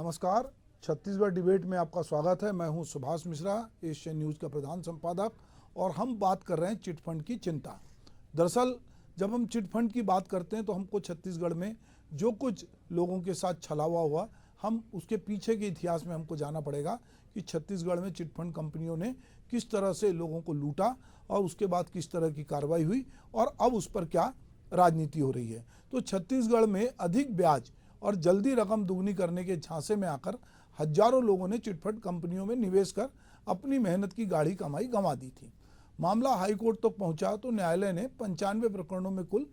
नमस्कार, छत्तीसगढ़ डिबेट में आपका स्वागत है। मैं हूं सुभाष मिश्रा, एशियन न्यूज़ का प्रधान संपादक, और हम बात कर रहे हैं चिटफंड की चिंता। दरअसल जब हम चिटफंड की बात करते हैं तो हमको छत्तीसगढ़ में जो कुछ लोगों के साथ छलावा हुआ, हम उसके पीछे के इतिहास में हमको जाना पड़ेगा कि छत्तीसगढ़ में चिटफंड कंपनियों ने किस तरह से लोगों को लूटा और उसके बाद किस तरह की कार्रवाई हुई और अब उस पर क्या राजनीति हो रही है। तो छत्तीसगढ़ में अधिक ब्याज और जल्दी रकम दुगनी करने के झांसे में आकर हजारों लोगों ने चिटफंड कंपनियों में निवेश कर अपनी मेहनत की गाढ़ी कमाई गंवा दी थी। मामला हाईकोर्ट तक पहुंचा तो न्यायालय ने 95 प्रकरणों में कुल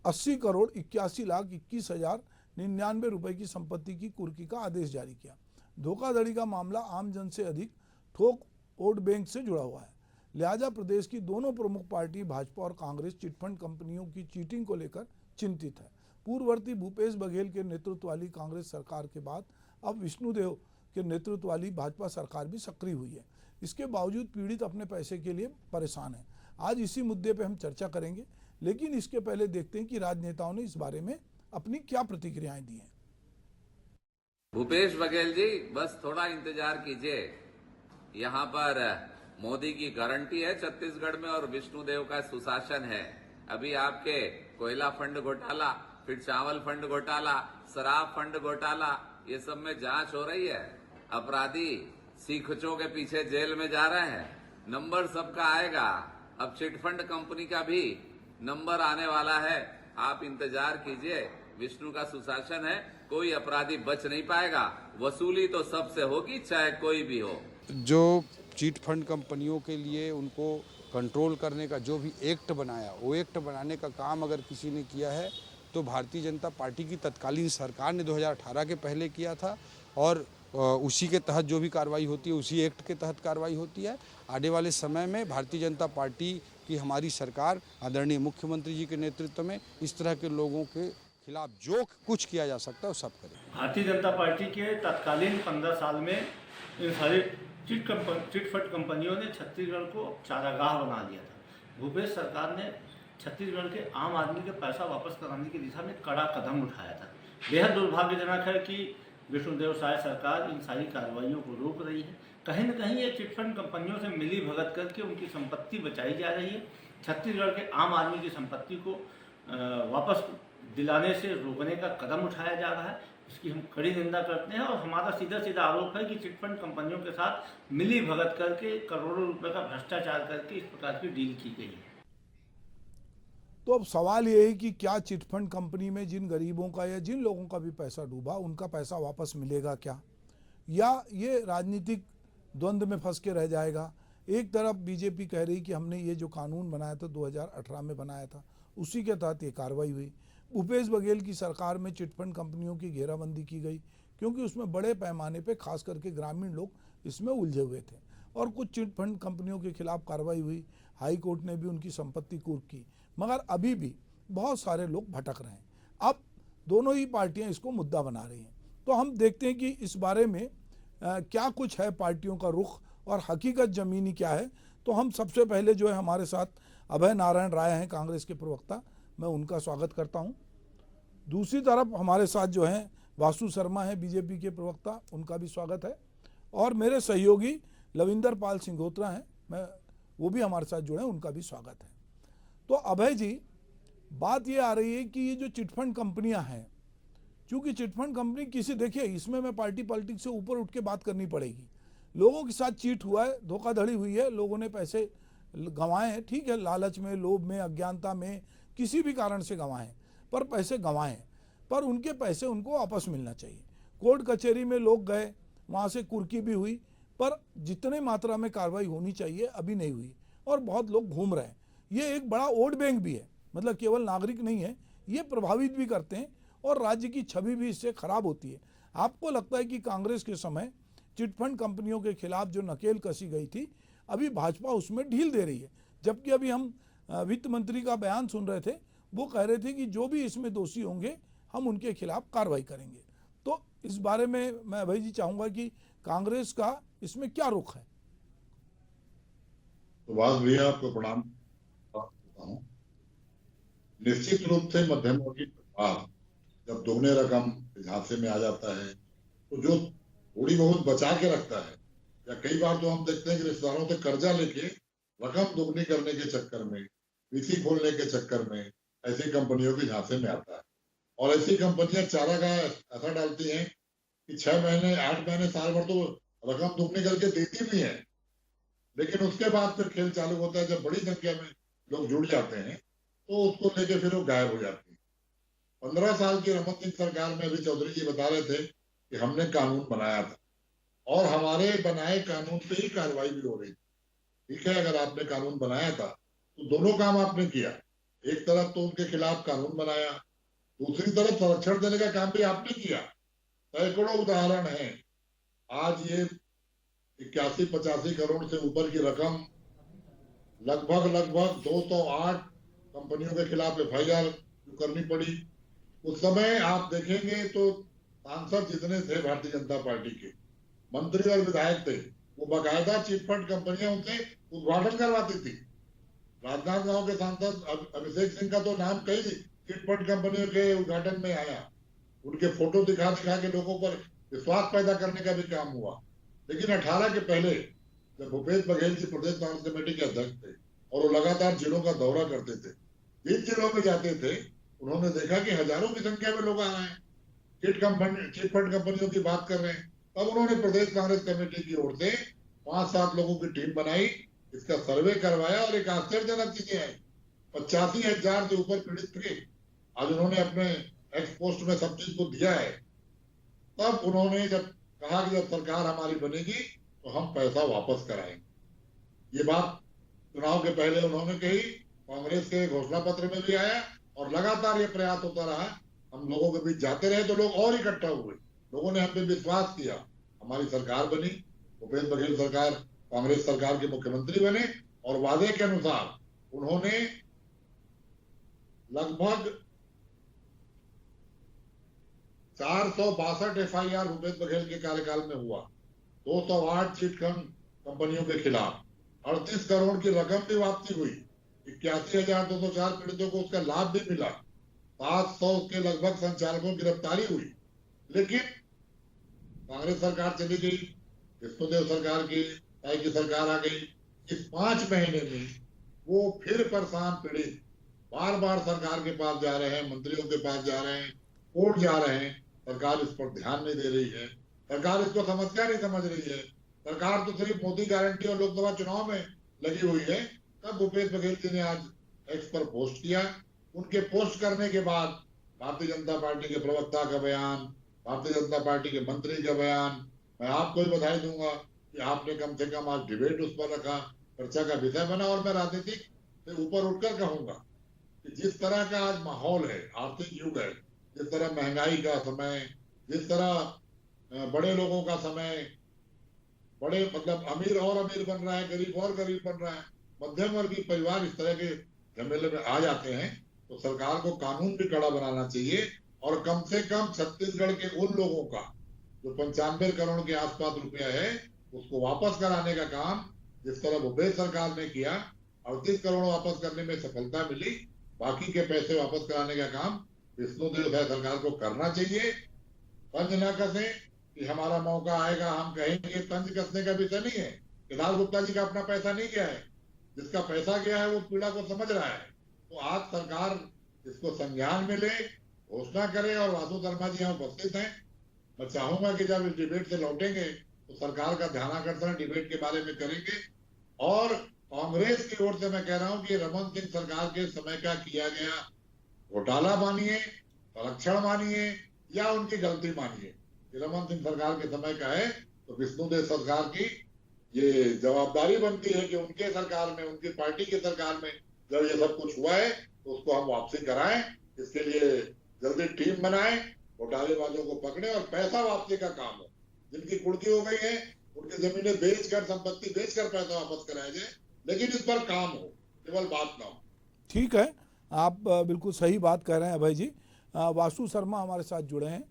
80 करोड़ 81 लाख 21,099 रुपए की संपत्ति की कुर्की का आदेश जारी किया। धोखाधड़ी का मामला आम जन से अधिक थोक वोट बैंक से जुड़ा हुआ है। लिहाजा प्रदेश की दोनों प्रमुख पार्टी भाजपा और कांग्रेस चिटफंड कंपनियों की चीटिंग को लेकर चिंतित है। पूर्ववर्ती भूपेश बघेल के नेतृत्व वाली कांग्रेस सरकार के बाद अब विष्णुदेव के नेतृत्व वाली भाजपा सरकार भी सक्रिय हुई है। इसके बावजूद पीड़ित अपने पैसे के लिए परेशान है। आज इसी मुद्दे पर हम चर्चा करेंगे, लेकिन इसके पहले देखते हैं कि राजनेताओं ने इस बारे में अपनी क्या प्रतिक्रियाएं दी हैं। भूपेश बघेल जी, बस थोड़ा इंतजार कीजिए। यहाँ पर मोदी की गारंटी है छत्तीसगढ़ में और विष्णुदेव का सुशासन है। अभी आपके कोयला फंड घोटाला, फिर चावल फंड घोटाला, शराब फंड घोटाला, ये सब में जांच हो रही है। अपराधी सीखचों के पीछे जेल में जा रहे हैं। नंबर सबका आएगा। अब चिटफंड कंपनी का भी नंबर आने वाला है। आप इंतजार कीजिए। विष्णु का सुशासन है, कोई अपराधी बच नहीं पाएगा। वसूली तो सबसे होगी, चाहे कोई भी हो। जो चीट फंड कंपनियों के लिए उनको कंट्रोल करने का जो भी एक्ट बनाया, वो एक्ट बनाने का काम अगर किसी ने किया है तो भारतीय जनता पार्टी की तत्कालीन सरकार ने 2018 के पहले किया था, और उसी के तहत जो भी कार्रवाई होती है उसी एक्ट के तहत कार्रवाई होती है। आने वाले समय में भारतीय जनता पार्टी की हमारी सरकार आदरणीय मुख्यमंत्री जी के नेतृत्व में इस तरह के लोगों के खिलाफ जो कुछ किया जा सकता है वो सब करें। भारतीय जनता पार्टी के तत्कालीन 15 साल में इन सारी चिटफंड कंपनियों ने छत्तीसगढ़ को चारागाह बना दिया था। भूपेश सरकार ने छत्तीसगढ़ के आम आदमी के पैसा वापस कराने की दिशा में कड़ा कदम उठाया था। बेहद दुर्भाग्यजनक है कि विष्णुदेव साय सरकार इन सारी कार्रवाइयों को रोक रही है। कहीं न कहीं ये चिटफंड कंपनियों से मिली भगत करके उनकी संपत्ति बचाई जा रही है। छत्तीसगढ़ के आम आदमी की संपत्ति को वापस दिलाने से रोकने का कदम उठाया जा रहा है। इसकी हम कड़ी निंदा करते हैं और हमारा सीधा आरोप है कि चिटफंड कंपनियों के साथ मिली भगत करके करोड़ों रुपए का भ्रष्टाचार करके इस प्रकार की डील की गई है। तो अब सवाल ये है कि क्या चिटफंड कंपनी में जिन गरीबों का या जिन लोगों का भी पैसा डूबा, उनका पैसा वापस मिलेगा क्या, या ये राजनीतिक द्वंद्व में फंस के रह जाएगा। एक तरफ बीजेपी कह रही कि हमने ये जो कानून बनाया था 2018 में बनाया था, उसी के तहत ये कार्रवाई हुई। भूपेश बघेल की सरकार में चिटफंड कंपनियों की घेराबंदी की गई क्योंकि उसमें बड़े पैमाने पे खास करके ग्रामीण लोग इसमें उलझे हुए थे, और कुछ चिटफंड कंपनियों के खिलाफ कार्रवाई हुई। हाई कोर्ट ने भी उनकी संपत्ति कुर्क की, मगर अभी भी बहुत सारे लोग भटक रहे हैं। अब दोनों ही पार्टियां इसको मुद्दा बना रही हैं। तो हम देखते हैं कि इस बारे में क्या कुछ है पार्टियों का रुख और हकीकत ज़मीनी क्या है। तो हम सबसे पहले जो है हमारे साथ अभय नारायण राय हैं, कांग्रेस के प्रवक्ता, मैं उनका स्वागत करता हूं। दूसरी तरफ हमारे साथ जो हैं वासु शर्मा हैं, बीजेपी के प्रवक्ता, उनका भी स्वागत है। और मेरे सहयोगी लविंदर पाल सिंघोत्रा हैं, वो भी हमारे साथ जुड़े हैं, उनका भी स्वागत है। तो अभय जी, बात ये आ रही है कि ये जो चिटफंड कंपनियां हैं, क्योंकि चिटफंड कंपनी किसी, देखिए इसमें मैं पार्टी पॉलिटिक्स से ऊपर उठ के बात करनी पड़ेगी। लोगों के साथ चीट हुआ है, धोखाधड़ी हुई है, लोगों ने पैसे गंवाए हैं, ठीक है, लालच में, लोभ में, अज्ञानता में, किसी भी कारण से गंवाए हैं, पर पैसे गंवाए हैं, पर उनके पैसे उनको वापस मिलना चाहिए। कोर्ट कचहरी में लोग गए, वहाँ से कुर्की भी हुई, पर जितने मात्रा में कार्रवाई होनी चाहिए अभी नहीं हुई, और बहुत लोग घूम रहे हैं। ये एक बड़ा वोट बैंक भी है, मतलब केवल नागरिक नहीं है, ये प्रभावित भी करते हैं और राज्य की छवि भी इससे खराब होती है। आपको लगता है कि कांग्रेस के समय चिटफंड कंपनियों के खिलाफ जो नकेल कसी गई थी, अभी भाजपा उसमें ढील दे रही है? जबकि अभी हम वित्त मंत्री का बयान सुन रहे थे, वो कह रहे थे कि जो भी इसमें दोषी होंगे हम उनके खिलाफ कार्रवाई करेंगे। तो इस बारे में मैं अभय जी चाहूंगा कि कांग्रेस का इसमें क्या रुख है? सुभाष भैया, आपको प्रणाम करता हूं। निश्चित रूप से मध्यम वर्गीय परिवार जब दोगुने रकम झांसे में आ जाता है तो जो थोड़ी बहुत बचा के रखता है, या कई बार तो हम देखते हैं कि रिश्तेदारों से कर्जा लेके रकम दुगनी करने के चक्कर में, पीसी खोलने के चक्कर में ऐसी कंपनियों के झांसे में आता है। और ऐसी कंपनियां चारागाह ऐसा डालती हैं कि 6 महीने 8 महीने साल भर तो रकम दुगनी करके देती भी है, लेकिन उसके बाद फिर खेल चालू होता है। जब बड़ी संख्या में लोग जुड़ जाते हैं तो उसको लेके फिर वो गायब हो जाती है। 15 साल की रमन सिंह सरकार में अभी चौधरी जी बता रहे थे कि हमने कानून बनाया था और हमारे बनाए कानून पे ही कार्रवाई भी हो रही थी। ठीक है, अगर आपने कानून बनाया था तो दोनों काम आपने किया। एक तरफ तो उनके खिलाफ कानून बनाया, दूसरी तरफ संरक्षण देने का काम भी आपने किया। सैकड़ों उदाहरण हैं। आज ये 81-85 करोड़ से ऊपर की रकम लगभग 208 कंपनियों के खिलाफ FIR करनी पड़ी। उस समय आप देखेंगे तो सांसद जितने थे भारतीय जनता पार्टी के, मंत्री और विधायक थे, वो बाकायदा चिटफंड कंपनियां उनसे उद्घाटन करवाती थी। राजनांदगांव के सांसद अभिषेक सिंह का तो नाम कई चिटफंड कंपनियों के उद्घाटन में आया। उनके फोटो दिखा के लोगों पर विश्वास पैदा करने का भी काम हुआ। लेकिन 18 के पहले जब भूपेश बघेल जी प्रदेश कांग्रेस कमेटी के अध्यक्ष थे और वो लगातार जिलों का दौरा करते थे, जिन जिलों में जाते थे उन्होंने देखा कि हजारों की संख्या में लोग आ रहे हैं, चिटफंड कंपनियों की बात कर रहे हैं। तब उन्होंने प्रदेश कांग्रेस कमेटी की ओर से 5-7 लोगों की टीम बनाई, इसका सर्वे करवाया और एक आश्चर्यजनक चीजें आई। 85,000 से ऊपर पीड़ित थे। आज उन्होंने अपने एक्स पोस्ट में सब चीज को दिया है। तब उन्होंने जब कहा कि जब सरकार हमारी बनेगी तो हम पैसा वापस कराएंगे। ये बात चुनाव के पहले उन्होंने कही, कांग्रेस के घोषणा पत्र में भी आया और लगातार ये प्रयास होता रहा। हम लोगों के बीच जाते रहे तो लोग और इकट्ठा हुए, लोगों ने हम पे विश्वास किया, हमारी सरकार बनी, भूपेश बघेल सरकार कांग्रेस सरकार के मुख्यमंत्री बने और वादे के अनुसार उन्होंने लगभग 462 FIR भूपेश बघेल के कार्यकाल में हुआ। 208 चिटफंड कंपनियों के खिलाफ 38 करोड़ की रकम भी वापसी हुई। 81,204 पीड़ितों को उसका लाभ भी मिला। 700 के लगभग संचालकों की गिरफ्तारी हुई। लेकिन कांग्रेस सरकार चली गई, विष्णुदेव सरकार की सरकार आ गई। इस 5 महीने में वो फिर परेशान पीड़ित बार बार सरकार के पास जा रहे हैं, मंत्रियों के पास जा रहे हैं, कोर्ट जा रहे हैं। सरकार इस पर ध्यान नहीं दे रही है, सरकार इसको समस्या नहीं समझ रही है। सरकार तो सिर्फ मोदी गारंटी और लोकसभा चुनाव में लगी हुई है। तब भूपेश बघेल जी ने आज एक्स पर पोस्ट किया। उनके पोस्ट करने के बाद भारतीय जनता पार्टी के प्रवक्ता का बयान, भारतीय जनता पार्टी के मंत्री का बयान, मैं आपको भी बधाई दूंगा कि आपने कम से कम आज डिबेट उस पर रखा, चर्चा का विषय बना। और मैं राजनीतिक से ऊपर उठकर कहूंगा कि जिस तरह का आज माहौल है, आर्थिक युग है, जिस तरह महंगाई का समय, जिस तरह बड़े लोगों का समय, बड़े मतलब अमीर और अमीर बन रहा है, गरीब और गरीब बन रहा है, मध्यम वर्गीय परिवार इस तरह के झमेले में आ जाते हैं, तो सरकार को कानून भी कड़ा बनाना चाहिए और कम से कम छत्तीसगढ़ के उन लोगों का जो 95 करोड़ के आसपास रुपया है उसको वापस कराने का काम जिस तरह भूपेश सरकार ने किया, 38 करोड़ वापस करने में सफलता मिली, बाकी के पैसे वापस कराने का काम विष्णुदेव सरकार को करना चाहिए। तंज न कसे कि हमारा मौका आएगा हम कहेंगे, तंज कसने का विषय नहीं है। केदार गुप्ता जी का अपना पैसा नहीं गया है, जिसका पैसा गया है वो पीड़ा को समझ रहा है। तो आज सरकार इसको संज्ञान में ले, घोषणा करे। और वासु शर्मा जी यहाँ उपस्थित हैं, मैं चाहूंगा कि जब इस डिबेट से लौटेंगे तो सरकार का ध्यानाकर्षण डिबेट के बारे में करेंगे। और कांग्रेस की ओर से मैं कह रहा हूं कि रमन सिंह सरकार के समय का किया गया घोटाला मानिए, संरक्षण मानिए या उनकी गलती मानिए, रमन सिंह सरकार के समय का है, तो विष्णुदेव सरकार की ये जवाबदारी बनती है कि उनके सरकार में, उनकी पार्टी की सरकार में जब ये सब कुछ हुआ है तो उसको हम वापसी कराएं। इसके लिए जल्दी टीम बनाएं, घोटालेबाजों को पकड़े और पैसा वापसी का काम हो। जिनकी कुर्की हो गई है उनकी जमीनें बेचकर, संपत्ति बेचकर पैसा वापस कराया जाए, लेकिन इस पर काम हो, केवल बात ना हो। ठीक है, आप बिल्कुल सही बात कह रहे हैं अभय जी। वासु शर्मा हमारे साथ जुड़े हैं।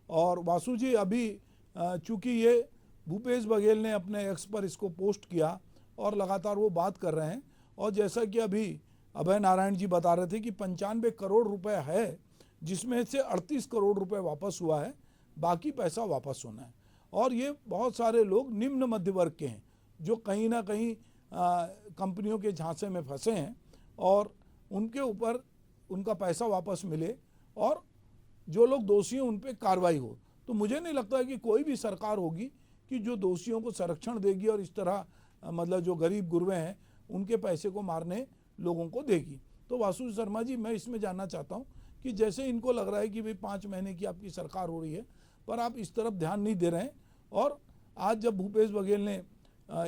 और वासु जी, अभी चूंकि ये भूपेश बघेल ने अपने एक्स पर इसको पोस्ट किया और लगातार वो बात कर रहे हैं, और जैसा कि अभी अभय नारायण जी बता रहे थे कि 95 करोड़ रुपए है, जिसमें से 38 करोड़ रुपए वापस हुआ है, बाकी पैसा वापस होना है। और ये बहुत सारे लोग निम्न मध्य वर्ग के हैं जो कहीं ना कहीं कंपनियों के झांसे में फंसे हैं और उनके ऊपर उनका पैसा वापस मिले और जो लोग दोषी हैं उन पर कार्रवाई हो। तो मुझे नहीं लगता है कि कोई भी सरकार होगी कि जो दोषियों को संरक्षण देगी और इस तरह मतलब जो गरीब गुरबे हैं उनके पैसे को मारने लोगों को देगी। तो वासु शर्मा जी, मैं इसमें जानना चाहता हूं कि जैसे इनको लग रहा है कि भाई 5 महीने की आपकी सरकार हो रही है, पर आप इस तरफ ध्यान नहीं दे रहे हैं, और आज जब भूपेश बघेल ने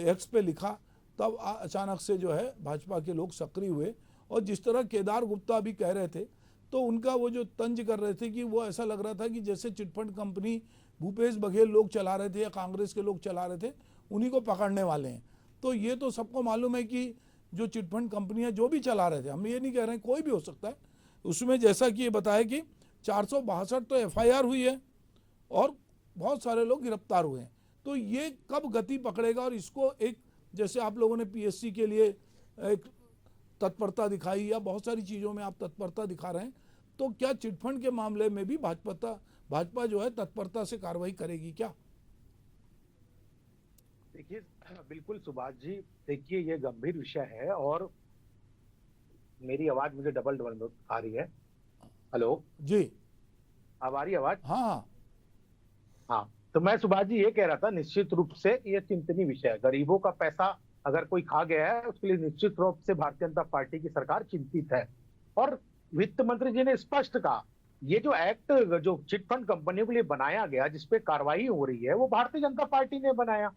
एक्स पे लिखा तब अचानक से जो है भाजपा के लोग सक्रिय हुए, और जिस तरह केदार गुप्ता भी कह रहे थे तो उनका वो जो तंज कर रहे थे कि वो ऐसा लग रहा था कि जैसे चिटफंड कंपनी भूपेश बघेल लोग चला रहे थे या कांग्रेस के लोग चला रहे थे, उन्हीं को पकड़ने वाले हैं। तो ये तो सबको मालूम है कि जो चिटफंड कंपनियां जो भी चला रहे थे, हम ये नहीं कह रहे हैं, कोई भी हो सकता है, उसमें जैसा कि ये बताया कि 462 तो FIR हुई है और बहुत सारे लोग गिरफ्तार हुए हैं। तो ये कब गति पकड़ेगा? और इसको एक, जैसे आप लोगों ने PSC के लिए एक तत्परता दिखाई या बहुत सारी चीज़ों में आप तत्परता दिखा रहे हैं, तो क्या चिटफंड के मामले में भी भाजपा जो है तत्परता से कार्रवाई करेगी क्या? देखिए, बिल्कुल सुभाष जी, देखिए ये गंभीर विषय है और मेरी आवाज मुझे डबल आ रही है। हेलो जी, अब आ रही आवाज? हाँ, हाँ, तो मैं सुभाष जी ये कह रहा था, निश्चित रूप से ये चिंतनीय विषय है। गरीबों का पैसा अगर कोई खा गया है उसके लिए निश्चित रूप से भारतीय जनता पार्टी की सरकार चिंतित है। और वित्त मंत्री जी ने स्पष्ट कहा, ये जो एक्ट जो चिटफंड कंपनियों के लिए बनाया गया, जिसपे कार्रवाई हो रही है, वो भारतीय जनता पार्टी ने बनाया।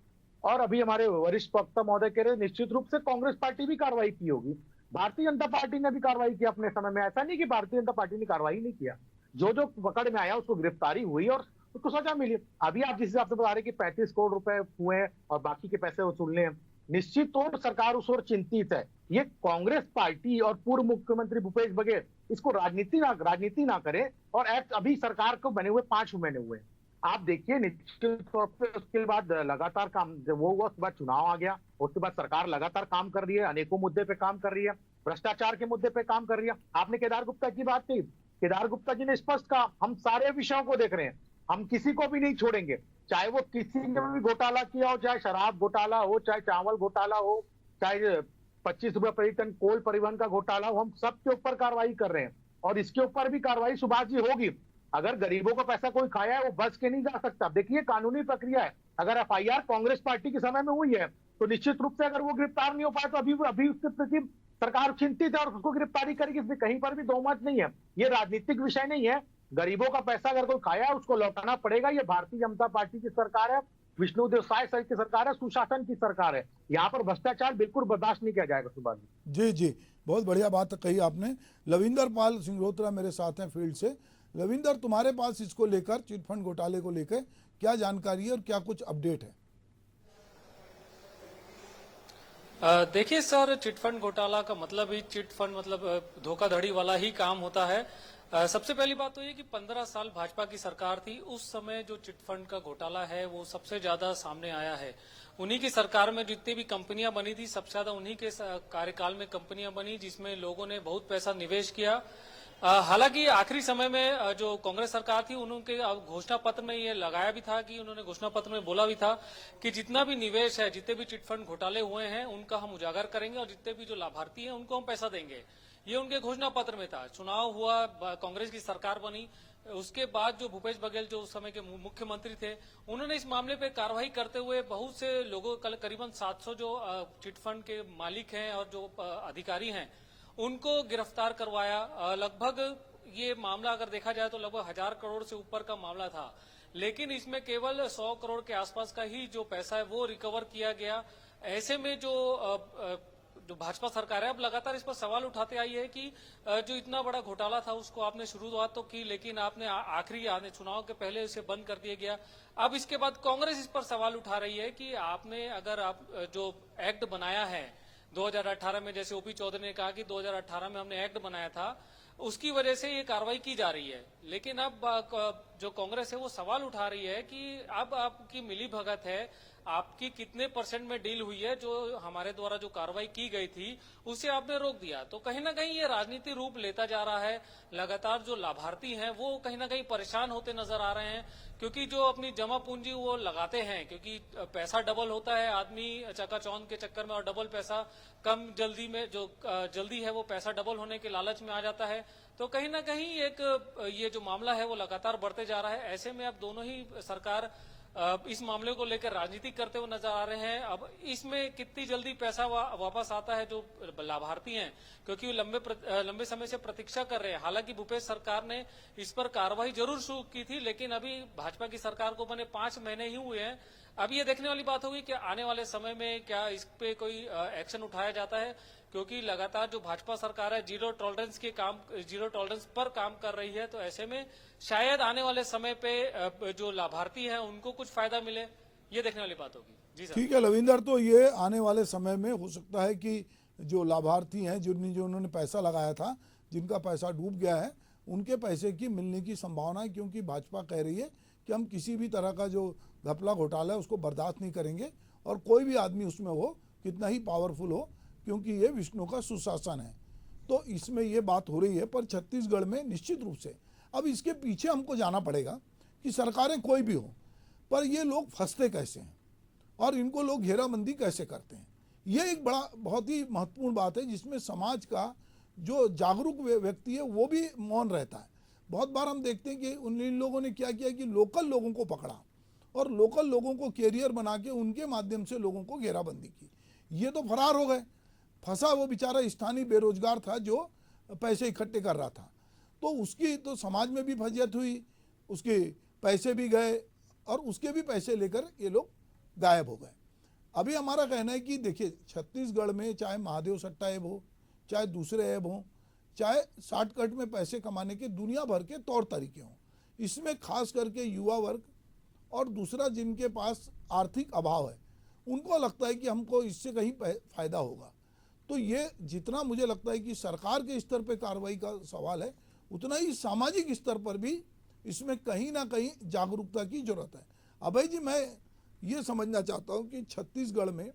और अभी हमारे वरिष्ठ प्रवक्ता महोदय कह रहे निश्चित रूप से कांग्रेस पार्टी भी कार्रवाई की होगी, भारतीय जनता पार्टी ने भी कार्रवाई की अपने समय में। ऐसा नहीं कि भारतीय जनता पार्टी ने कार्रवाई नहीं किया, जो जो पकड़ में आया उसको गिरफ्तारी हुई और उसको सजा मिली। अभी आप जिस हिसाब से बता रहे कि 35 करोड़ रुपए हुए हैं और बाकी के पैसे वसूलने हैं, निश्चित तौर पर सरकार उस ओर चिंतित है। ये कांग्रेस पार्टी और पूर्व मुख्यमंत्री भूपेश बघेल इसको राजनीति ना करें। और एक्ट अभी सरकार को बने हुए 5 महीने हुए, आप देखिए निश्चित तौर पर उसके बाद लगातार काम वो हुआ, उसके बाद चुनाव आ गया, उसके बाद सरकार लगातार काम कर रही है, अनेकों मुद्दे पे काम कर रही है, भ्रष्टाचार के मुद्दे पे काम कर रही है। आपने केदार गुप्ता की बात की, केदार गुप्ता जी ने स्पष्ट कहा, हम सारे विषयों को देख रहे हैं, हम किसी को भी नहीं छोड़ेंगे, चाहे वो किसी ने भी घोटाला किया हो, चाहे शराब घोटाला हो, चाहे चावल घोटाला हो, चाहे 25 रुपए प्रति टन कोल परिवहन का घोटाला हो, हम सबके ऊपर कार्रवाई कर रहे हैं। और इसके ऊपर भी कार्रवाई सुभाष जी होगी। अगर गरीबों का पैसा कोई खाया है वो बच के नहीं जा सकता। देखिए कानूनी प्रक्रिया है, अगर FIR कांग्रेस पार्टी के समय में हुई है तो निश्चित रूप से अगर वो गिरफ्तार नहीं हो पाए तो अभी उसके प्रति सरकार चिंतित है और उसको गिरफ्तारी करेगी, इसमें कहीं पर भी दो मत नहीं है। ये राजनीतिक विषय नहीं है। गरीबों का पैसा अगर कोई खाया है उसको लौटाना पड़ेगा। ये भारतीय जनता पार्टी की सरकार है, विष्णुदेव साय सर की सरकार है, सुशासन की सरकार है। यहाँ पर भ्रष्टाचार बिल्कुल बर्दाश्त नहीं किया जाएगा। सुभाष जी जी, बहुत बढ़िया बात कही आपने। लविंदर पाल सिंगरोत्रा मेरे साथ हैं फील्ड से। लविंदर, तुम्हारे पास इसको लेकर, चिटफंड घोटाले को लेकर क्या जानकारी है और क्या कुछ अपडेट है? देखिए सर, चिटफंड घोटाला का मतलब ही चिटफंड मतलब धोखाधड़ी वाला ही काम होता है। सबसे पहली बात तो ये कि 15 साल भाजपा की सरकार थी, उस समय जो चिटफंड का घोटाला है वो सबसे ज्यादा सामने आया है। उन्हीं की सरकार में जितनी भी कंपनियां बनी थी, सबसे ज्यादा उन्हीं के कार्यकाल में कंपनियां बनी जिसमें लोगों ने बहुत पैसा निवेश किया। हालांकि आखिरी समय में जो कांग्रेस सरकार थी उनके घोषणा पत्र में ये लगाया भी था कि उन्होंने घोषणा पत्र में बोला भी था कि जितना भी निवेश है, जितने भी चिटफंड घोटाले हुए हैं उनका हम उजागर करेंगे और जितने भी जो लाभार्थी हैं उनको हम पैसा देंगे। ये उनके घोषणा पत्र में था। चुनाव हुआ, कांग्रेस की सरकार बनी, उसके बाद जो भूपेश बघेल जो उस समय के मुख्यमंत्री थे, उन्होंने इस मामले पे कार्रवाई करते हुए बहुत से लोगों, करीबन 700 जो चिटफंड के मालिक हैं और जो अधिकारी हैं उनको गिरफ्तार करवाया। लगभग ये मामला अगर देखा जाए तो लगभग 1000 करोड़ से ऊपर का मामला था, लेकिन इसमें केवल 100 करोड़ के आसपास का ही जो पैसा है वो रिकवर किया गया। ऐसे में जो भाजपा सरकार है अब लगातार इस पर सवाल उठाते आई है कि जो इतना बड़ा घोटाला था उसको आपने शुरुआत तो की, लेकिन आपने आखिरी चुनाव के पहले इसे बंद कर दिया गया। अब इसके बाद कांग्रेस इस पर सवाल उठा रही है कि आपने अगर आप जो एक्ट बनाया है 2018 में, जैसे ओपी चौधरी ने कहा कि 2018 में हमने एक्ट बनाया था, उसकी वजह से ये कार्रवाई की जा रही है। लेकिन अब जो कांग्रेस है वो सवाल उठा रही है कि अब आपकी मिली भगत है, आपकी कितने % में डील हुई है, जो हमारे द्वारा जो कार्रवाई की गई थी उसे आपने रोक दिया। तो कहीं ना कहीं ये राजनीति रूप लेता जा रहा है। लगातार जो लाभार्थी हैं वो कहीं ना कहीं परेशान होते नजर आ रहे हैं, क्योंकि जो अपनी जमा पूंजी वो लगाते हैं, क्योंकि पैसा डबल होता है, आदमी चकाचौंध के चक्कर में और डबल पैसा कम जल्दी में जो जल्दी है वो पैसा डबल होने के लालच में आ जाता है। तो कहीं ना कहीं एक ये जो मामला है वो लगातार बढ़ते जा रहा है। ऐसे में अब दोनों ही सरकार इस मामले को लेकर राजनीति करते हुए नजर आ रहे हैं। अब इसमें कितनी जल्दी पैसा वापस आता है जो लाभार्थी हैं, क्योंकि वो लंबे समय से प्रतीक्षा कर रहे हैं। हालांकि भूपेश सरकार ने इस पर कार्रवाई जरूर शुरू की थी, लेकिन अभी भाजपा की सरकार को बने 5 महीने ही हुए हैं। अब ये देखने वाली बात होगी कि आने वाले समय में क्या इस पे कोई एक्शन उठाया जाता है, क्योंकि लगातार जो भाजपा सरकार है जीरो टॉलरेंस पर काम कर रही है। तो ऐसे में शायद आने वाले समय पे जो लाभार्थी हैं उनको कुछ फायदा मिले, ये देखने वाली बात होगी। जी सर। ठीक है लविंदर, तो ये आने वाले समय में हो सकता है कि जो लाभार्थी हैं जो उन्होंने पैसा लगाया था, जिनका पैसा डूब गया है, उनके पैसे की मिलने की संभावना है, क्योंकि भाजपा कह रही है कि हम किसी भी तरह का जो घपला घोटाला है उसको बर्दाश्त नहीं करेंगे, और कोई भी आदमी उसमें हो, कितना ही पावरफुल हो, क्योंकि ये विष्णु का सुशासन है। तो इसमें ये बात हो रही है। पर छत्तीसगढ़ में निश्चित रूप से अब इसके पीछे हमको जाना पड़ेगा कि सरकारें कोई भी हो, पर ये लोग फंसते कैसे हैं और इनको लोग घेराबंदी कैसे करते हैं। ये एक बहुत ही महत्वपूर्ण बात है, जिसमें समाज का जो जागरूक व्यक्ति है वो भी मौन रहता है। बहुत बार हम देखते हैं कि इन लोगों ने क्या किया कि लोकल लोगों को पकड़ा और लोकल लोगों को कैरियर बना के उनके माध्यम से लोगों को घेराबंदी की। ये तो फरार हो गए। फंसा वो बेचारा स्थानीय बेरोजगार था जो पैसे इकट्ठे कर रहा था, तो उसकी तो समाज में भी फजियत हुई, उसके पैसे भी गए और उसके भी पैसे लेकर ये लोग गायब हो गए। अभी हमारा कहना है कि देखिए, छत्तीसगढ़ में चाहे महादेव सट्टा ऐप हो, चाहे दूसरे ऐप हों, चाहे शॉर्टकट में पैसे कमाने के दुनिया भर के तौर तरीके हों, इसमें खास करके युवा वर्ग और दूसरा जिनके पास आर्थिक अभाव है, उनको लगता है कि हमको इससे कहीं फ़ायदा होगा। तो ये जितना मुझे लगता है कि सरकार के स्तर पे कार्रवाई का सवाल है, उतना ही सामाजिक स्तर पर भी इसमें कहीं ना कहीं जागरूकता की जरूरत है। अभय जी, मैं ये समझना चाहता हूँ कि छत्तीसगढ़ में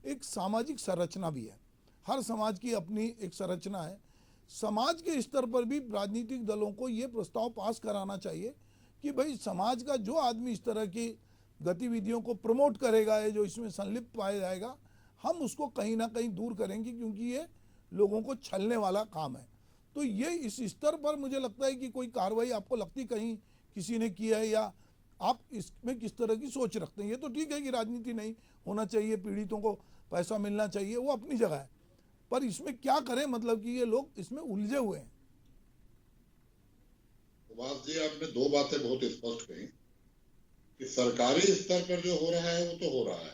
एक सामाजिक संरचना भी है। हर समाज की अपनी एक संरचना है। समाज के स्तर पर भी राजनीतिक दलों को ये प्रस्ताव पास कराना चाहिए कि भाई समाज का जो आदमी इस तरह की गतिविधियों को प्रमोट करेगा, या जो इसमें संलिप्त पाया जाएगा, हम उसको कहीं ना कहीं दूर करेंगे, क्योंकि ये लोगों को छलने वाला काम है। तो ये इस स्तर पर मुझे लगता है कि कोई कार्रवाई आपको लगती कहीं किसी ने की है, या आप इसमें किस तरह की सोच रखते हैं। ये तो ठीक है कि राजनीति नहीं होना चाहिए, पीड़ितों को पैसा मिलना चाहिए, वो अपनी जगह है, पर इसमें क्या करें, मतलब कि ये लोग इसमें उलझे हुए हैं। सुभाष जी, आपने 2 बातें बहुत स्पष्ट कही कि सरकारी स्तर पर जो हो रहा है वो तो हो रहा है।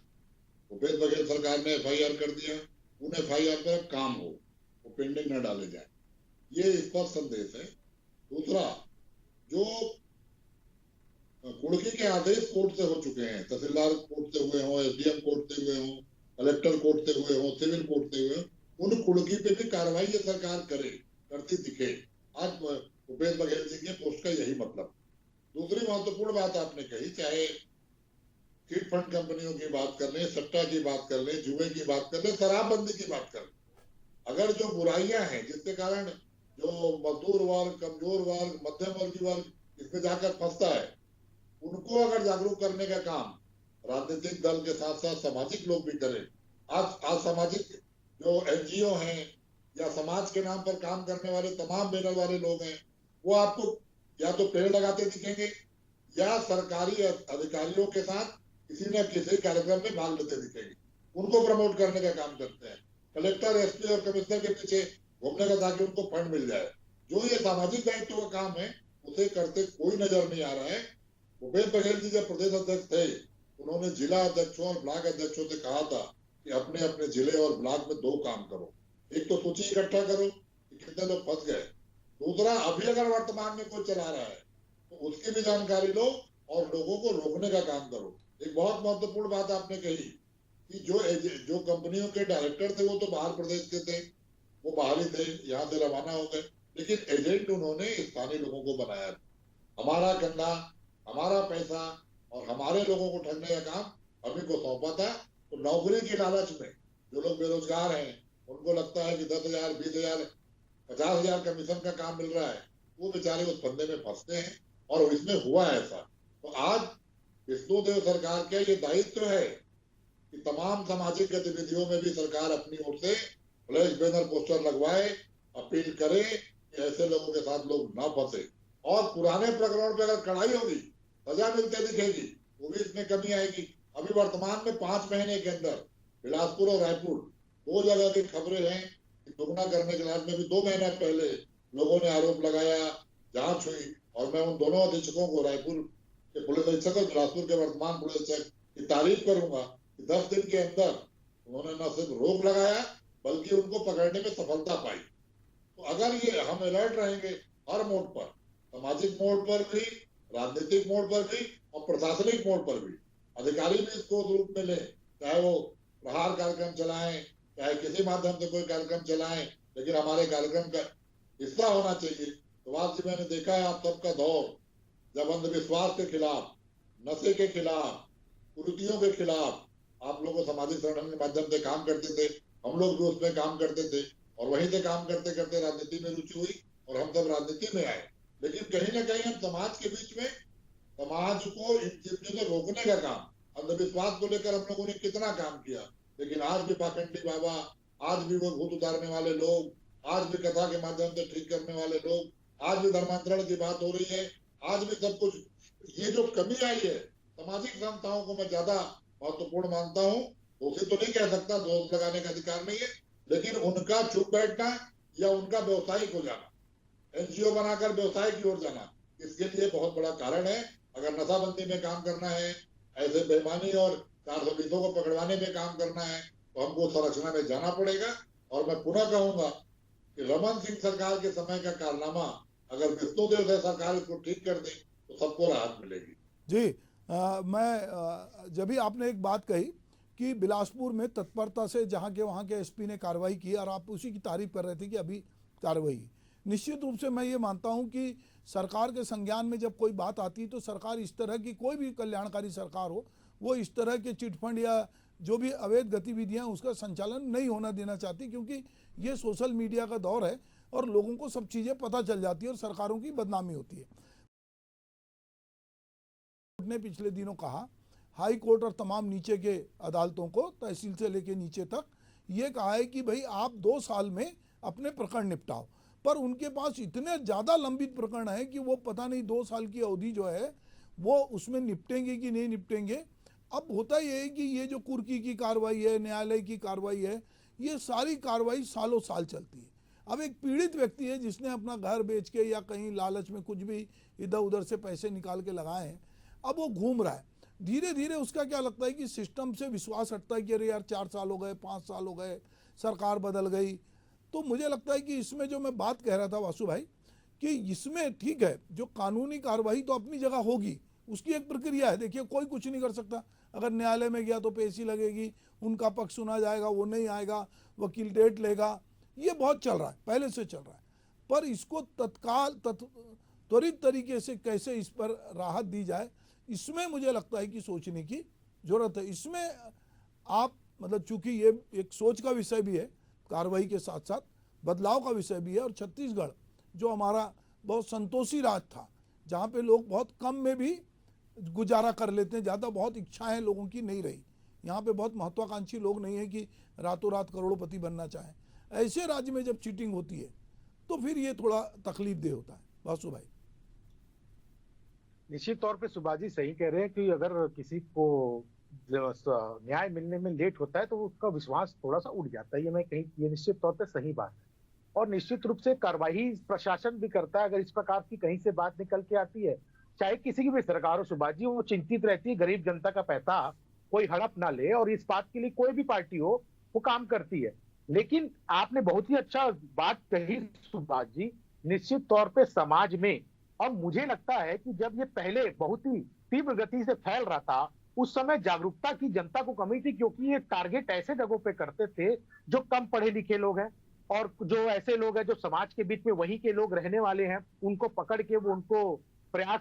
भूपेश बघेल सरकार ने FIR कर दिया, उन FIR पर अब काम हो, वो पेंडिंग न डाले जाए, ये स्पष्ट संदेश है। दूसरा, जो कुर्की के आदेश कोर्ट से हो चुके हैं, तहसीलदार कोर्ट से हुए हों, SDM कोर्ट से हुए हों, कलेक्टर कोर्ट से हुए हों, सिविल कोर्ट से हुए हों, उन कुर्की पे भी कार्रवाई ये सरकार करती दिखे। आज भूपेश बघेल जी के पोस्ट का यही मतलब। दूसरी महत्वपूर्ण बात आपने कही, चाहे चिट फंड कंपनियों की बात कर लें, सट्टा की बात कर लें, जुए की बात कर लें, शराबबंदी की बात कर लें, अगर जो बुराइयां हैं जिसके कारण जो मजदूर वर्ग, कमजोर वर्ग, मध्यम वर्गीय वर्ग इसमें जाकर फंसता है, उनको अगर जागरूक करने का काम राजनीतिक दल के साथ साथ सामाजिक लोग भी करें। आज सामाजिक जो NGO हैं या समाज के नाम पर काम करने वाले तमाम बैनर वाले लोग हैं, वो आपको या तो पेड़ लगाते दिखेंगे या सरकारी अधिकारियों के साथ किसी न किसी कार्यक्रम में भाग लेते दिखेंगे, उनको प्रमोट करने का काम करते हैं। कलेक्टर, SP और कमिश्नर के पीछे घूमने का ताकि उनको फंड मिल जाए। जो ये सामाजिक दायित्व का काम है उसे करते कोई नजर नहीं आ रहा है। भूपेश बघेल जी जब प्रदेश अध्यक्ष थे, उन्होंने जिला अध्यक्षों और ब्लॉक अध्यक्षों से कहा था कि अपने अपने जिले और ब्लॉक में 2 काम करो, एक तो सूची इकट्ठा करो कि कितने लोग फंस गए, दूसरा अभी अगर वर्तमान में कोई चला रहा है तो उसकी भी जानकारी लो और लोगों को रोकने का काम करो। एक बहुत महत्वपूर्ण बात आपने कही कि जो कंपनियों के डायरेक्टर थे वो तो बाहर प्रदेश के थे, वो बाहर ही थे, यहाँ से रवाना हो गए, लेकिन एजेंट उन्होंने स्थानीय लोगों को बनाया। हमारा कंधा, हमारा पैसा और हमारे लोगों को ठगने का काम अभी को सौंपा था। तो नौकरी की लालच में जो लोग बेरोजगार हैं, उनको लगता है कि 10,000, 20,000, 50,000 कमीशन का काम मिल रहा है, वो बेचारे उस फंदे में फंसते हैं और इसमें हुआ ऐसा। तो आज विष्णुदेव सरकार का ये दायित्व है कि तमाम सामाजिक गतिविधियों में भी सरकार अपनी ओर से फ्लैश बैनर पोस्टर लगवाए, अपील करे कि ऐसे लोगों के साथ लोग ना फंसे, और पुराने प्रकरण पे अगर कड़ाई होगी, सजा मिलते दिखेगी, वो भी इसमें कमी आएगी। अभी वर्तमान में 5 महीने के अंदर बिलासपुर और रायपुर 2 जगह की खबरें हैं कि दुगना करने के बाद में भी 2 महीने पहले लोगों ने आरोप लगाया, जांच हुई, और मैं उन दोनों अधीक्षकों को, रायपुर के पुलिस अधीक्षक और बिलासपुर के वर्तमान पुलिस अधीक्षक की तारीफ करूंगा कि 10 दिन के अंदर उन्होंने न सिर्फ रोक लगाया बल्कि उनको पकड़ने में सफलता पाई। तो अगर ये हम अलर्ट रहेंगे हर मोड़ पर, सामाजिक मोड़ पर भी, राजनीतिक मोड़ पर भी और प्रशासनिक मोड़ पर भी, अधिकारी भी इसको रूप में ले, चाहे वो प्रहार कार्यक्रम चलाएं, चाहे किसी माध्यम से कोई कार्यक्रम चलाएं, लेकिन हमारे कार्यक्रम का हिस्सा होना चाहिए। तो आज से मैंने देखा है आप सबका दौर, जब अंधविश्वास के खिलाफ, नशे के खिलाफ, कुरीतियों के खिलाफ आप लोग सामाजिक संगठन के माध्यम से काम करते थे, हम लोग भी उसमें काम करते थे, और वहीं से काम करते करते राजनीति में रुचि हुई और हम सब राजनीति में आए। लेकिन कहीं ना कहीं हम समाज के बीच में, समाज को इन चीजों से रोकने का काम, अंधविश्वास को लेकर हम लोगों ने कितना काम किया, लेकिन आज भी पाखंडी बाबा, आज भी वो भूत उतारने वाले लोग, आज भी कथा के माध्यम से ठीक करने वाले लोग, आज भी धर्मांतरण की बात हो रही है, आज भी सब कुछ, ये जो कमी आई है, सामाजिक संस्थाओं को मैं ज्यादा महत्वपूर्ण मानता हूँ। उसे तो नहीं कह सकता, दोष लगाने का अधिकार नहीं है, लेकिन उनका चुप बैठना या उनका व्यवसायिक हो जाना, एनजीओ बनाकर व्यवसाय की ओर जाना, इसके लिए बहुत बड़ा कारण है। अगर नशाबंदी में काम करना है, ऐसे बेईमानी और 420 को पकड़वाने में काम करना है, तो हमको संरचना में जाना पड़ेगा। और मैं पुनः कहूंगा कि रमन सिंह सरकार के समय का कारनामा अगर विष्णुदेव से सरकार इसको ठीक कर दे तो सबको राहत मिलेगी। जी, जब भी आपने एक बात कही कि बिलासपुर में तत्परता से जहाँ के वहाँ के एसपी ने कार्रवाई की, और आप उसी की तारीफ कर रहे थे कि अभी कार्रवाई, निश्चित रूप से मैं ये मानता हूँ कि सरकार के संज्ञान में जब कोई बात आती है तो सरकार इस तरह की, कोई भी कल्याणकारी सरकार हो, वो इस तरह के चिटफंड या जो भी अवैध गतिविधियां उसका संचालन नहीं होना देना चाहती, क्योंकि ये सोशल मीडिया का दौर है और लोगों को सब चीज़ें पता चल जाती है और सरकारों की बदनामी होती है। ने पिछले दिनों कहा, हाई कोर्ट और तमाम नीचे के अदालतों को, तहसील से लेके नीचे तक, ये कहा है कि भाई आप 2 साल में अपने प्रकरण निपटाओ, पर उनके पास इतने ज़्यादा लंबित प्रकरण है कि वो पता नहीं 2 साल की अवधि जो है वो उसमें निपटेंगे कि नहीं निपटेंगे। अब होता ये है कि ये जो कुर्की की कार्रवाई है, न्यायालय की कार्रवाई है, ये सारी कार्रवाई सालों साल चलती है। अब एक पीड़ित व्यक्ति है जिसने अपना घर बेच के या कहीं लालच में कुछ भी इधर उधर से पैसे निकाल के लगाए हैं, अब वो घूम रहा है। धीरे धीरे उसका क्या लगता है कि सिस्टम से विश्वास हटता है कि अरे यार 4 साल हो गए, 5 साल हो गए, सरकार बदल गई। तो मुझे लगता है कि इसमें जो मैं बात कह रहा था वासु भाई, कि इसमें ठीक है, जो कानूनी कार्रवाई तो अपनी जगह होगी, उसकी एक प्रक्रिया है। देखिए, कोई कुछ नहीं कर सकता, अगर न्यायालय में गया तो पेशी लगेगी, उनका पक्ष सुना जाएगा, वो नहीं आएगा, वकील डेट लेगा, ये बहुत चल रहा है, पहले से चल रहा है। पर इसको त्वरित तरीके से कैसे इस पर राहत दी जाए, इसमें मुझे लगता है कि सोचने की जरूरत है। इसमें आप मतलब चूंकि ये एक सोच का विषय भी है, कार्रवाई के साथ साथ बदलाव का विषय भी है, और छत्तीसगढ़ जो हमारा बहुत संतोषी राज्य था, जहाँ पे लोग बहुत कम में भी गुजारा कर लेते हैं, ज़्यादा बहुत इच्छाएं लोगों की नहीं रही। यहाँ पे बहुत महत्वाकांक्षी लोग नहीं है कि रातों रात करोड़पति बनना चाहें। ऐसे राज्य में जब चीटिंग होती है तो फिर ये थोड़ा तकलीफ दे होता है। वासु भाई, निश्चित तौर पे सुभाष जी सही कह रहे हैं कि अगर किसी को न्याय मिलने में लेट होता है तो उसका विश्वास थोड़ा सा उठ जाता है। ये मैं कहीं, ये निश्चित तौर पे सही बात है, और निश्चित रूप से कार्रवाई प्रशासन भी करता है। अगर इस प्रकार की कहीं से बात निकल के आती है, चाहे किसी की भी सरकार हो सुभाष जी, वो चिंतित रहती है गरीब जनता का पैसा कोई हड़प ना ले, और इस बात के लिए कोई भी पार्टी हो वो काम करती है। लेकिन आपने बहुत ही अच्छा बात कही सुभाष जी, निश्चित तौर पे समाज में, और मुझे लगता है कि जब ये पहले बहुत ही तीव्र गति से फैल रहा था, उस समय जागरूकता की जनता को कमी थी, क्योंकि ये टारगेट ऐसे जगहों पे करते थे जो कम पढ़े लिखे लोग हैं, और जो ऐसे लोग हैं जो समाज के बीच में वहीं के लोग रहने वाले हैं, उनको पकड़ के वो उनको प्रयास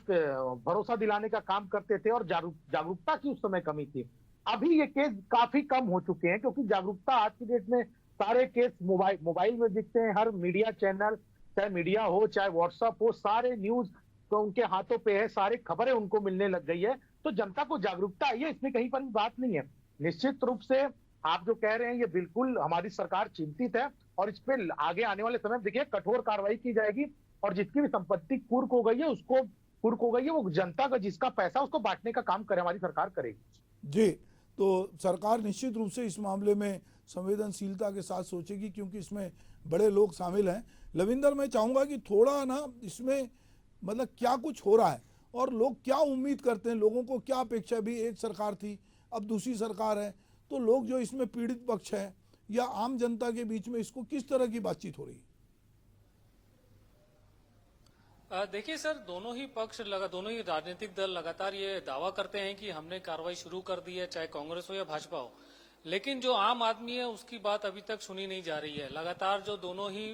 भरोसा दिलाने का काम करते थे, और जागरूकता की उस समय कमी थी। अभी ये केस काफी कम हो चुके हैं, क्योंकि जागरूकता आज की डेट में सारे केस मोबाइल में दिखते हैं। हर मीडिया चैनल, चाहे मीडिया हो चाहे व्हाट्सएप हो, सारे न्यूज तो उनके हाथों पे है, सारी खबरें उनको मिलने लग गई है। तो जनता को जागरूकता आई है, इसमें कहीं पर भी बात नहीं है। निश्चित रूप से आप जो कह रहे हैं ये बिल्कुल हमारी सरकार चिंतित है, और इस पे आगे आने वाले समय में देखिए कठोर कार्रवाई की जाएगी, और जिसकी भी संपत्ति कुर्क हो गई है उसको कुर्क हो गई है, वो जनता का जिसका पैसा उसको बांटने का काम करे हमारी सरकार करेगी। जी, तो सरकार निश्चित रूप से इस मामले में संवेदनशीलता के साथ सोचेगी, क्योंकि इसमें बड़े लोग शामिल हैं। लविंदर, मैं चाहूँगा कि थोड़ा ना इसमें मतलब क्या कुछ हो रहा है और लोग क्या उम्मीद करते हैं, लोगों को क्या अपेक्षा, भी एक सरकार थी अब दूसरी सरकार है, तो लोग जो इसमें पीड़ित पक्ष है या आम जनता के बीच में इसको किस तरह की बातचीत हो रही है? देखिए सर, दोनों ही राजनीतिक दल लगातार ये दावा करते हैं कि हमने कार्रवाई शुरू कर दी है, चाहे कांग्रेस हो या भाजपा हो। लेकिन जो आम आदमी है उसकी बात अभी तक सुनी नहीं जा रही है। लगातार जो दोनों ही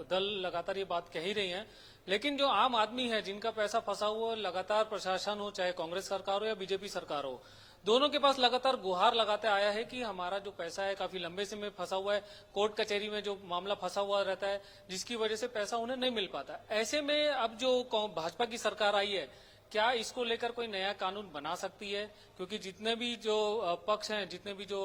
दल लगातार ये बात कह ही रही हैं, लेकिन जो आम आदमी है जिनका पैसा फंसा हुआ है, लगातार प्रशासन हो, चाहे कांग्रेस सरकार हो या बीजेपी सरकार हो, दोनों के पास लगातार गुहार लगाते आया है कि हमारा जो पैसा है काफी लंबे समय फंसा हुआ है, कोर्ट कचहरी में जो मामला फंसा हुआ रहता है, जिसकी वजह से पैसा उन्हें नहीं मिल पाता। ऐसे में अब जो भाजपा की सरकार आई है, क्या इसको लेकर कोई नया कानून बना सकती है? क्योंकि जितने भी जो पक्ष हैं, जितने भी जो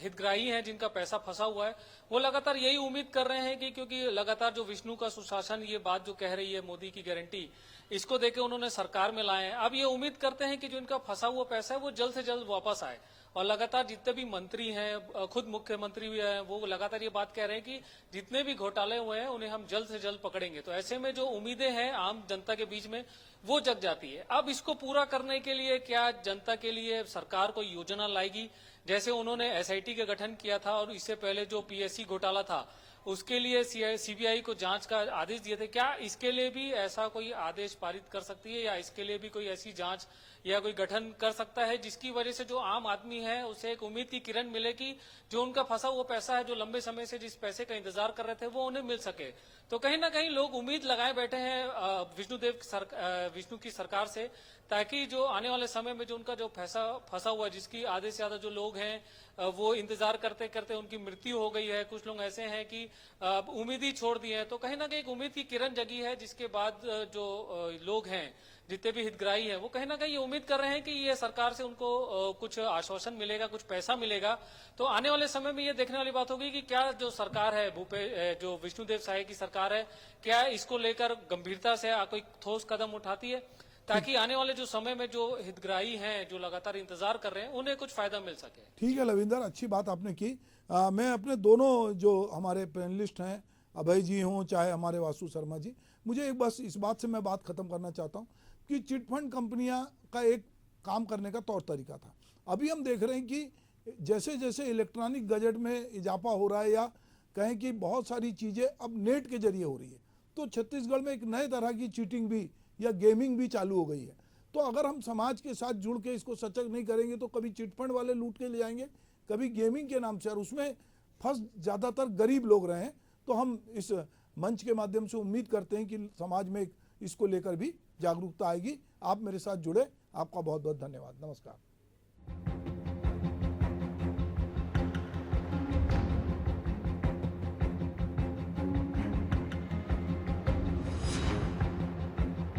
हितग्राही हैं जिनका पैसा फंसा हुआ है, वो लगातार यही उम्मीद कर रहे हैं कि क्योंकि लगातार जो विष्णु का सुशासन, ये बात जो कह रही है मोदी की गारंटी, इसको देके उन्होंने सरकार में लाए हैं। अब ये उम्मीद करते हैं कि जो इनका फंसा हुआ पैसा है वो जल्द से जल्द वापस आए। और लगातार जितने भी मंत्री हैं, खुद मुख्यमंत्री भी हैं, वो लगातार ये बात कह रहे हैं कि जितने भी घोटाले हुए हैं उन्हें हम जल्द से जल्द पकड़ेंगे। तो ऐसे में जो उम्मीदें हैं आम जनता के बीच में वो जग जाती है। अब इसको पूरा करने के लिए क्या जनता के लिए सरकार कोई योजना लाएगी? जैसे उन्होंने एसआईटी का गठन किया था और इससे पहले जो पीएससी घोटाला था उसके लिए सीबीआई को जांच का आदेश दिए थे, क्या इसके लिए भी ऐसा कोई आदेश पारित कर सकती है, या इसके लिए भी कोई ऐसी जांच या कोई गठन कर सकता है जिसकी वजह से जो आम आदमी है उसे एक उम्मीद की किरण मिले कि जो उनका फंसा हुआ पैसा है, जो लंबे समय से जिस पैसे का इंतजार कर रहे थे, वो उन्हें मिल सके। तो कहीं ना कहीं लोग उम्मीद लगाए बैठे हैं विष्णु की सरकार से, ताकि जो आने वाले समय में जो उनका जो पैसा फंसा हुआ है, जिसकी आधे से ज्यादा जो लोग हैं वो इंतजार करते करते उनकी मृत्यु हो गई है, कुछ लोग ऐसे हैं कि उम्मीद ही छोड़ दी है। तो कहीं ना कहीं एक उम्मीद की किरण जगी है, जिसके बाद जो लोग हैं, जितने भी हितग्राही हैं, वो कहीं ना कहीं ये उम्मीद कर रहे हैं कि ये सरकार से उनको कुछ आश्वासन मिलेगा, कुछ पैसा मिलेगा। तो आने वाले समय में ये देखने वाली बात होगी कि क्या जो सरकार है, जो विष्णुदेव साय की सरकार है, क्या इसको लेकर गंभीरता से कोई ठोस कदम उठाती है, ताकि आने वाले जो समय में जो हितग्राही हैं, जो लगातार इंतजार कर रहे हैं, उन्हें कुछ फायदा मिल सके। ठीक है लविंदर, अच्छी बात आपने की। मैं अपने दोनों जो हमारे पैनलिस्ट हैं, अभय जी हों चाहे हमारे वासु शर्मा जी, मुझे एक बस इस बात से मैं बात खत्म करना चाहता हूँ कि चिटफंड कंपनियां का एक काम करने का तौर तरीका था। अभी हम देख रहे हैं कि जैसे जैसे इलेक्ट्रॉनिक गजट में इजाफा हो रहा है, या कहें कि बहुत सारी चीज़ें अब नेट के जरिए हो रही है, तो छत्तीसगढ़ में एक नए तरह की चीटिंग भी या गेमिंग भी चालू हो गई है। तो अगर हम समाज के साथ जुड़ के इसको सचक नहीं करेंगे तो कभी चिटफंड वाले लूट के ले जाएंगे, कभी गेमिंग के नाम से, और उसमें फंस ज़्यादातर गरीब लोग रहे हैं। तो हम इस मंच के माध्यम से उम्मीद करते हैं कि समाज में इसको लेकर भी जागरूकता आएगी। आप मेरे साथ जुड़े, आपका बहुत बहुत धन्यवाद। नमस्कार।